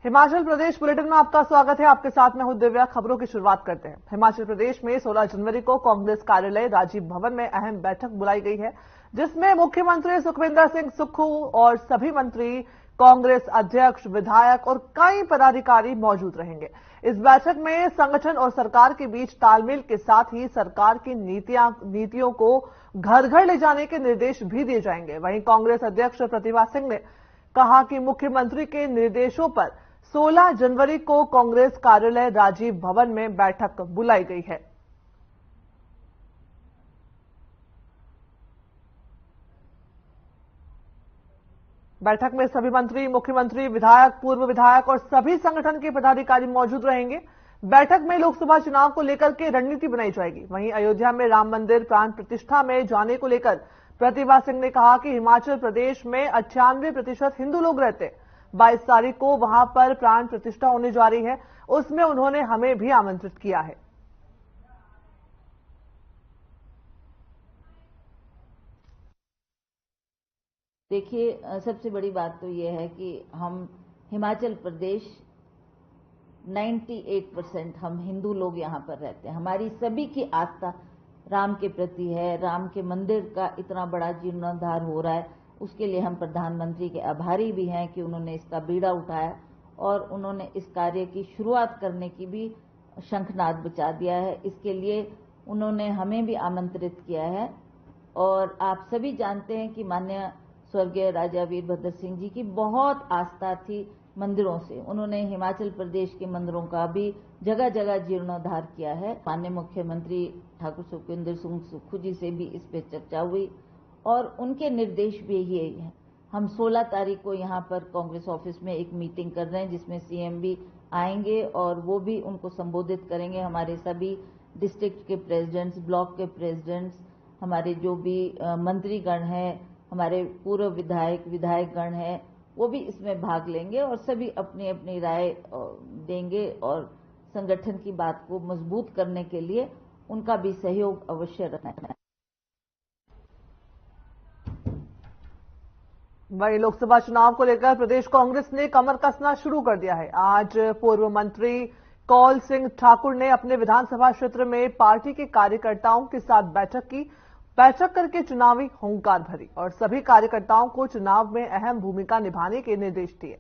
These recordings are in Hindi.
हिमाचल प्रदेश बुलेटिन में आपका स्वागत है। आपके साथ मैं हूं दिव्या। खबरों की शुरुआत करते हैं। हिमाचल प्रदेश में 16 जनवरी को कांग्रेस कार्यालय राजीव भवन में अहम बैठक बुलाई गई है, जिसमें मुख्यमंत्री सुखविंदर सिंह सुक्खू और सभी मंत्री, कांग्रेस अध्यक्ष, विधायक और कई पदाधिकारी मौजूद रहेंगे। इस बैठक में संगठन और सरकार के बीच तालमेल के साथ ही सरकार की नीतियों को घर घर ले जाने के निर्देश भी दिए जाएंगे। वहीं कांग्रेस अध्यक्ष प्रतिभा सिंह ने कहा कि मुख्यमंत्री के निर्देशों पर 16 जनवरी को कांग्रेस कार्यालय राजीव भवन में बैठक बुलाई गई है। बैठक में सभी मंत्री, मुख्यमंत्री, विधायक, पूर्व विधायक और सभी संगठन के पदाधिकारी मौजूद रहेंगे। बैठक में लोकसभा चुनाव को लेकर के रणनीति बनाई जाएगी। वहीं अयोध्या में राम मंदिर प्राण प्रतिष्ठा में जाने को लेकर प्रतिभा सिंह ने कहा कि हिमाचल प्रदेश में 98% हिंदू लोग रहते हैं। 22 तारीख को वहां पर प्राण प्रतिष्ठा होने जा रही है, उसमें उन्होंने हमें भी आमंत्रित किया है। देखिए, सबसे बड़ी बात तो यह है कि हम हिमाचल प्रदेश 98% हम हिंदू लोग यहाँ पर रहते हैं। हमारी सभी की आस्था राम के प्रति है। राम के मंदिर का इतना बड़ा जीर्णोद्धार हो रहा है, उसके लिए हम प्रधानमंत्री के आभारी भी हैं कि उन्होंने इसका बीड़ा उठाया और उन्होंने इस कार्य की शुरुआत करने की भी शंखनाद बजा दिया है। इसके लिए उन्होंने हमें भी आमंत्रित किया है। और आप सभी जानते हैं कि माननीय स्वर्गीय राजा वीरभद्र सिंह जी की बहुत आस्था थी मंदिरों से। उन्होंने हिमाचल प्रदेश के मंदिरों का भी जगह जगह जीर्णोद्धार किया है। माननीय मुख्यमंत्री ठाकुर सुखविंदर सिंह सुक्खू जी से भी इस पे चर्चा हुई और उनके निर्देश भी यही है। हम 16 तारीख को यहाँ पर कांग्रेस ऑफिस में एक मीटिंग कर रहे हैं, जिसमें सीएम भी आएंगे और वो भी उनको संबोधित करेंगे। हमारे सभी डिस्ट्रिक्ट के प्रेसिडेंट्स, ब्लॉक के प्रेसिडेंट्स, हमारे जो भी मंत्रीगण हैं, हमारे पूर्व विधायकगण हैं, वो भी इसमें भाग लेंगे और सभी अपनी अपनी राय देंगे और संगठन की बात को मजबूत करने के लिए उनका भी सहयोग अवश्य रखना है। वहीं लोकसभा चुनाव को लेकर प्रदेश कांग्रेस ने कमर कसना शुरू कर दिया है। आज पूर्व मंत्री कौल सिंह ठाकुर ने अपने विधानसभा क्षेत्र में पार्टी के कार्यकर्ताओं के साथ बैठक करके चुनावी हुंकार भरी और सभी कार्यकर्ताओं को चुनाव में अहम भूमिका निभाने के निर्देश दिए।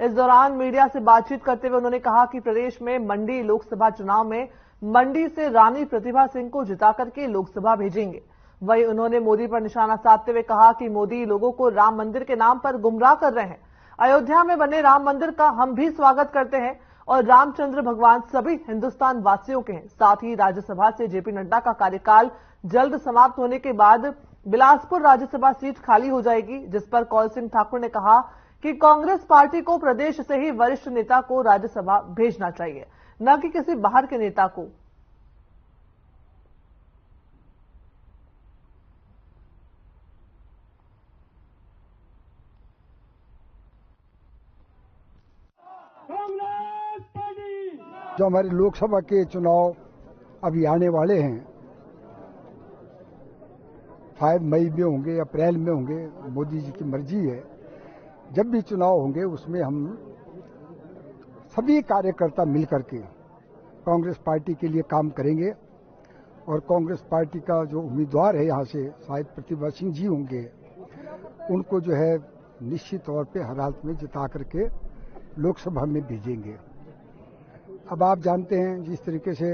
इस दौरान मीडिया से बातचीत करते हुए उन्होंने कहा कि प्रदेश में मंडी लोकसभा चुनाव में मंडी से रानी प्रतिभा सिंह को जिता करके लोकसभा भेजेंगे। वहीं उन्होंने मोदी पर निशाना साधते हुए कहा कि मोदी लोगों को राम मंदिर के नाम पर गुमराह कर रहे हैं। अयोध्या में बने राम मंदिर का हम भी स्वागत करते हैं और रामचंद्र भगवान सभी हिंदुस्तान वासियों के हैं। साथ ही राज्यसभा से जेपी नड्डा का कार्यकाल जल्द समाप्त होने के बाद बिलासपुर राज्यसभा सीट खाली हो जाएगी, जिस पर कौल सिंह ठाकुर ने कहा कि कांग्रेस पार्टी को प्रदेश से ही वरिष्ठ नेता को राज्यसभा भेजना चाहिए, न कि किसी बाहर के नेता को। जो हमारे लोकसभा के चुनाव अभी आने वाले हैं, 5 मई में होंगे, अप्रैल में होंगे, मोदी जी की मर्जी है। जब भी चुनाव होंगे उसमें हम सभी कार्यकर्ता मिलकर के कांग्रेस पार्टी के लिए काम करेंगे और कांग्रेस पार्टी का जो उम्मीदवार है यहाँ से शायद प्रतिभा सिंह जी होंगे, उनको जो है निश्चित तौर पे हर हालत में जिता करके लोकसभा में भेजेंगे। अब आप जानते हैं जिस तरीके से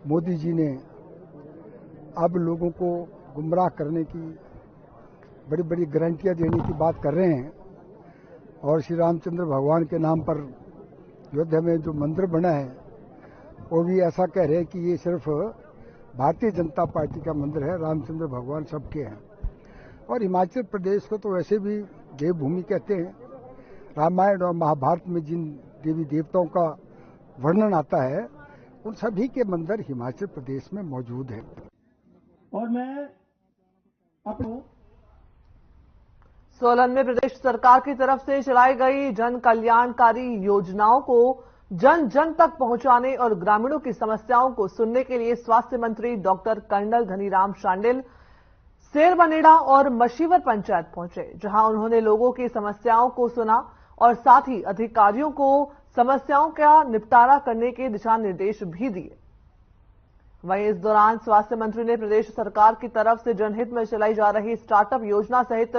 मोदी जी ने अब लोगों को गुमराह करने की बड़ी बड़ी गारंटियां देने की बात कर रहे हैं और श्री रामचंद्र भगवान के नाम पर अयोध्या में जो मंदिर बना है वो भी ऐसा कह रहे हैं कि ये सिर्फ भारतीय जनता पार्टी का मंदिर है, रामचंद्र भगवान सबके हैं। और हिमाचल प्रदेश को तो वैसे भी देवभूमि कहते हैं। रामायण और महाभारत में जिन देवी देवताओं का वर्णन आता है उन सभी के मंदिर हिमाचल प्रदेश में मौजूद हैं। और मैं अपने सोलन में प्रदेश सरकार की तरफ से चलाई गई जन कल्याणकारी योजनाओं को जन जन तक पहुंचाने और ग्रामीणों की समस्याओं को सुनने के लिए स्वास्थ्य मंत्री डॉक्टर कर्नल धनीराम शांडिल सेरबनेड़ा और मशीवर पंचायत पहुंचे, जहां उन्होंने लोगों की समस्याओं को सुना और साथ ही अधिकारियों को समस्याओं का निपटारा करने के दिशा निर्देश भी दिए। वहीं इस दौरान स्वास्थ्य मंत्री ने प्रदेश सरकार की तरफ से जनहित में चलाई जा रही स्टार्टअप योजना सहित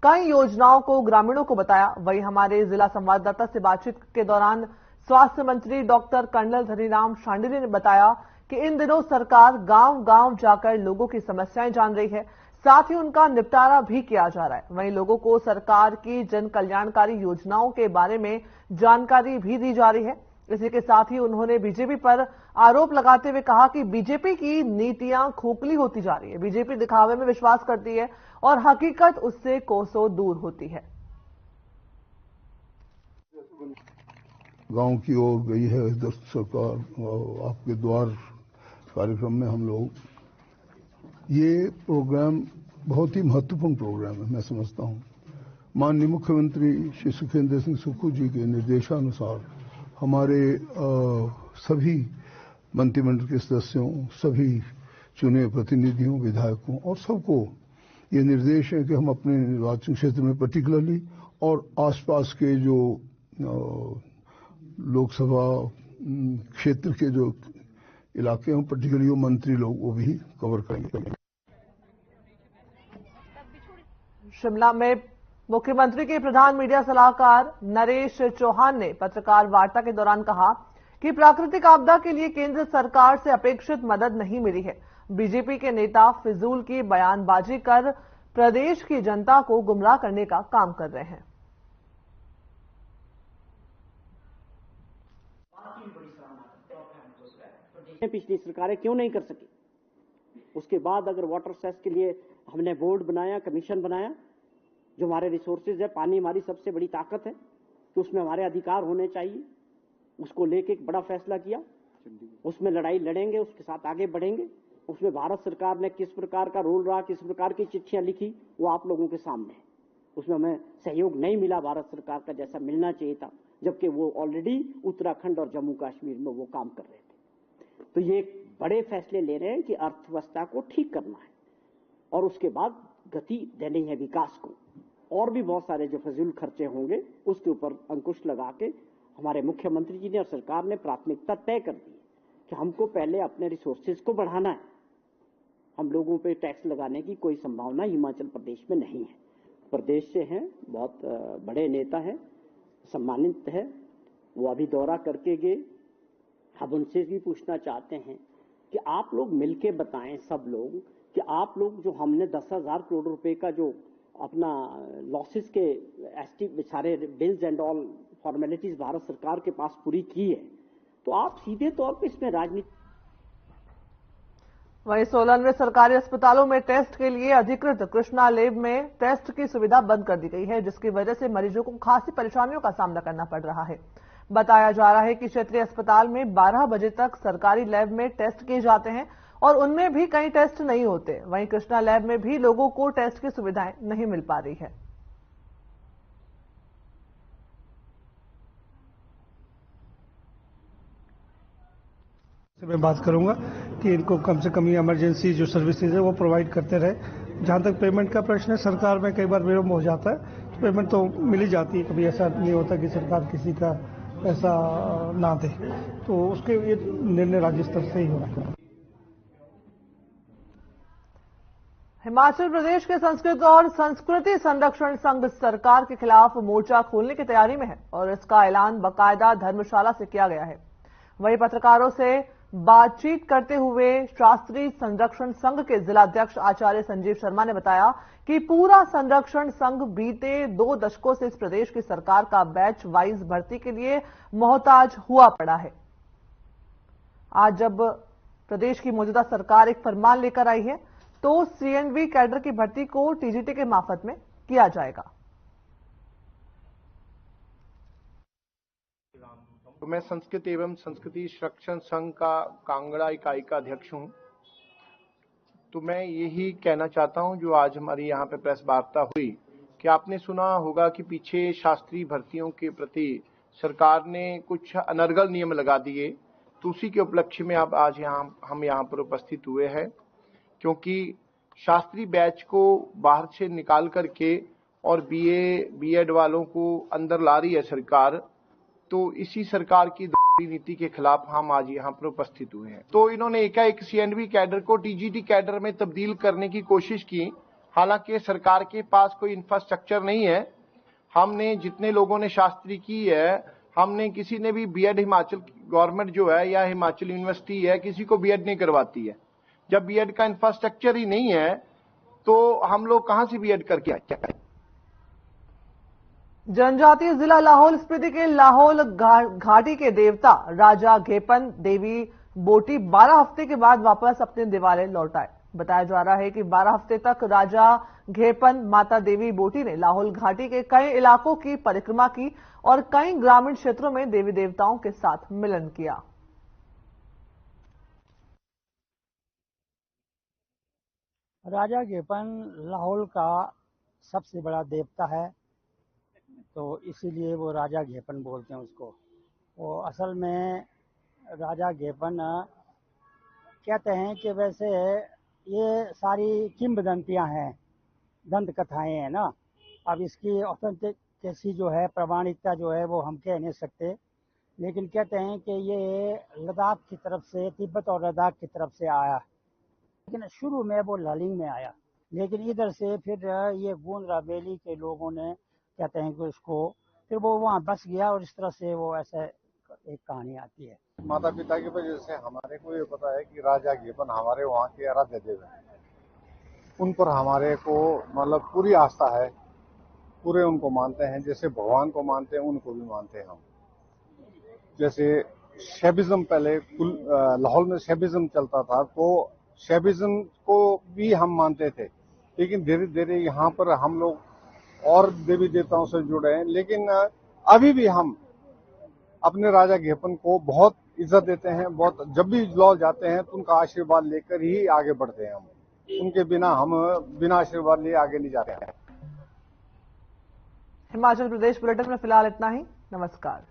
कई योजनाओं को ग्रामीणों को बताया। वहीं हमारे जिला संवाददाता से बातचीत के दौरान स्वास्थ्य मंत्री डॉक्टर कर्नल धनीराम शांडिल्य ने बताया कि इन दिनों सरकार गांव-गांव जाकर लोगों की समस्याएं जान रही है, साथ ही उनका निपटारा भी किया जा रहा है। वहीं लोगों को सरकार की जन कल्याणकारी योजनाओं के बारे में जानकारी भी दी जा रही है। इसी के साथ ही उन्होंने बीजेपी पर आरोप लगाते हुए कहा कि बीजेपी की नीतियां खोखली होती जा रही है। बीजेपी दिखावे में विश्वास करती है और हकीकत उससे कोसों दूर होती है। गांव की ओर गई है इधर सरकार और आपके द्वार कार्यक्रम में हम लोग, ये प्रोग्राम बहुत ही महत्वपूर्ण प्रोग्राम है। मैं समझता हूं माननीय मुख्यमंत्री श्री सुखेंद्र सिंह सुक्खू जी के निर्देशानुसार हमारे सभी मंत्रिमंडल के सदस्यों, सभी चुने प्रतिनिधियों, विधायकों और सबको ये निर्देश है कि हम अपने निर्वाचन क्षेत्र में पर्टिकुलरली और आसपास के जो लोकसभा क्षेत्र के जो इलाके हैं, पर्टिकुलरली वो मंत्री लोग वो भी कवर करेंगे। शिमला में मुख्यमंत्री के प्रधान मीडिया सलाहकार नरेश चौहान ने पत्रकार वार्ता के दौरान कहा कि प्राकृतिक आपदा के लिए केंद्र सरकार से अपेक्षित मदद नहीं मिली है। बीजेपी के नेता फिजूल की बयानबाजी कर प्रदेश की जनता को गुमराह करने का काम कर रहे हैं। पिछली सरकारें क्यों नहीं कर सकी? उसके बाद अगर वाटर सेस के लिए हमने बोर्ड बनाया, कमीशन बनाया, जो हमारे रिसोर्सेज है, पानी हमारी सबसे बड़ी ताकत है, तो उसमें हमारे अधिकार होने चाहिए, उसको लेके एक बड़ा फैसला किया। उसमें लड़ाई लड़ेंगे, उसके साथ आगे बढ़ेंगे। उसमें भारत सरकार ने किस प्रकार का रोल रहा, किस प्रकार की चिट्ठियां लिखी, वो आप लोगों के सामने है। उसमें हमें सहयोग नहीं मिला भारत सरकार का जैसा मिलना चाहिए था, जबकि वो ऑलरेडी उत्तराखंड और जम्मू कश्मीर में वो काम कर रहे थे। तो ये बड़े फैसले ले रहे हैं कि अर्थव्यवस्था को ठीक करना है और उसके बाद गति देनी है विकास को। और भी बहुत सारे जो फजूल खर्चे होंगे उसके ऊपर अंकुश लगा के हमारे मुख्यमंत्री जी ने और सरकार ने प्राथमिकता तय कर दी कि हमको पहले अपने रिसोर्सेज को बढ़ाना है। हम लोगों पे टैक्स लगाने की कोई संभावना हिमाचल प्रदेश में नहीं है। प्रदेश से हैं, बहुत बड़े नेता हैं, सम्मानित है, वो अभी दौरा करके गए। अब उनसे भी पूछना चाहते हैं कि आप लोग मिलके बताएं सब लोग कि आप लोग जो हमने 10,000 करोड़ रुपए का जो अपना लॉसेस के सारे bills and all formalities Bharat सरकार के पास पूरी की है, तो आप सीधे तौर पे इसमें राजनीति। वहीं सोलन में सरकारी अस्पतालों में टेस्ट के लिए अधिकृत कृष्णा लैब में टेस्ट की सुविधा बंद कर दी गई है, जिसकी वजह से मरीजों को खासी परेशानियों का सामना करना पड़ रहा है। बताया जा रहा है कि क्षेत्रीय अस्पताल में 12 बजे तक सरकारी लैब में टेस्ट किए जाते हैं और उनमें भी कई टेस्ट नहीं होते। वहीं कृष्णा लैब में भी लोगों को टेस्ट की सुविधाएं नहीं मिल पा रही है। मैं बात करूंगा कि इनको कम से कम इमरजेंसी जो सर्विसेज है वो प्रोवाइड करते रहे। जहां तक पेमेंट का प्रश्न है, सरकार में कई बार विलम्ब हो जाता है, तो पेमेंट तो मिल ही जाती है। कभी ऐसा नहीं होता कि सरकार किसी का पैसा ना दे, तो उसके ये निर्णय राज्य स्तर से ही हो रहा है। हिमाचल प्रदेश के संस्कृत और संस्कृति संरक्षण संघ सरकार के खिलाफ मोर्चा खोलने की तैयारी में है और इसका ऐलान बाकायदा धर्मशाला से किया गया है। वहीं पत्रकारों से बातचीत करते हुए शास्त्रीय संरक्षण संघ के जिलाध्यक्ष आचार्य संजीव शर्मा ने बताया कि पूरा संरक्षण संघ बीते 2 दशकों से इस प्रदेश की सरकार का बैच वाइज भर्ती के लिए मोहताज हुआ पड़ा है। आज जब प्रदेश की मौजूदा सरकार एक फरमान लेकर आई है तो सीएनवी कैडर की भर्ती को टीजीटी के मार्फत में किया जाएगा। तो मैं संस्कृत एवं संस्कृति संरक्षण संघ का कांगड़ा इकाई का अध्यक्ष हूं। तो मैं यही कहना चाहता हूं, जो आज हमारी यहां पे प्रेस वार्ता हुई, कि आपने सुना होगा कि पीछे शास्त्रीय भर्तियों के प्रति सरकार ने कुछ अनर्गल नियम लगा दिए। तो उसी के उपलक्ष्य में अब आज हम यहाँ पर उपस्थित हुए हैं, क्योंकि शास्त्रीय बैच को बाहर से निकाल करके और बीएड वालों को अंदर ला रही है सरकार, तो इसी सरकार की नीति के खिलाफ हम आज यहाँ पर उपस्थित हुए हैं। तो इन्होंने एकाएक सीएनवी कैडर को टीजीटी कैडर में तब्दील करने की कोशिश की। हालांकि सरकार के पास कोई इंफ्रास्ट्रक्चर नहीं है। हमने जितने लोगों ने शास्त्री की है, हमने किसी ने भी बीएड, हिमाचल गवर्नमेंट जो है या हिमाचल यूनिवर्सिटी है, किसी को बीएड नहीं करवाती है। जब बीएड का इंफ्रास्ट्रक्चर ही नहीं है तो हम लोग कहां से बीएड करके आए? जनजातीय जिला लाहौल स्पीति के लाहौल घाटी के देवता राजा घेपन देवी बोटी 12 हफ्ते के बाद वापस अपने दिवाले लौट आए। बताया जा रहा है कि 12 हफ्ते तक राजा घेपन माता देवी बोटी ने लाहौल घाटी के कई इलाकों की परिक्रमा की और कई ग्रामीण क्षेत्रों में देवी देवताओं के साथ मिलन किया। राजा घेपन लाहौल का सबसे बड़ा देवता है, तो इसीलिए वो राजा घेपन बोलते हैं उसको। वो असल में राजा घेपन कहते हैं कि वैसे ये सारी किंवदंतियां हैं, दंत कथाएं हैं ना। अब इसकी ऑथेंटिकेसी जो है, प्रमाणिकता जो है, वो हम कह नहीं सकते, लेकिन कहते हैं कि ये लद्दाख की तरफ से, तिब्बत और लद्दाख की तरफ से आया, लेकिन शुरू में वो लालिंग में आया, लेकिन इधर से फिर ये गोंद राबेली के लोगों ने कहते हैं कि उसको फिर वो वहाँ बस गया और इस तरह से वो ऐसे एक कहानी आती है। माता पिता की वजह से हमारे को ये पता है कि राजा घेपन हमारे वहाँ के आराध्य देव हैं। उन पर हमारे को मतलब पूरी आस्था है, पूरे उनको मानते हैं, जैसे भगवान को मानते हैं उनको भी मानते हैं हम। जैसे शैविज्म पहले लाहौल में शैविज्म चलता था, तो शैविज्म को भी हम मानते थे, लेकिन धीरे धीरे यहाँ पर हम लोग और देवी देवताओं से जुड़े हैं। लेकिन अभी भी हम अपने राजा घेपन को बहुत इज्जत देते हैं, बहुत जब भी लाहौल जाते हैं तो उनका आशीर्वाद लेकर ही आगे बढ़ते हैं। हम उनके बिना आशीर्वाद लिए आगे नहीं जाते हैं। हिमाचल प्रदेश बुलेटिन में फिलहाल इतना ही। नमस्कार।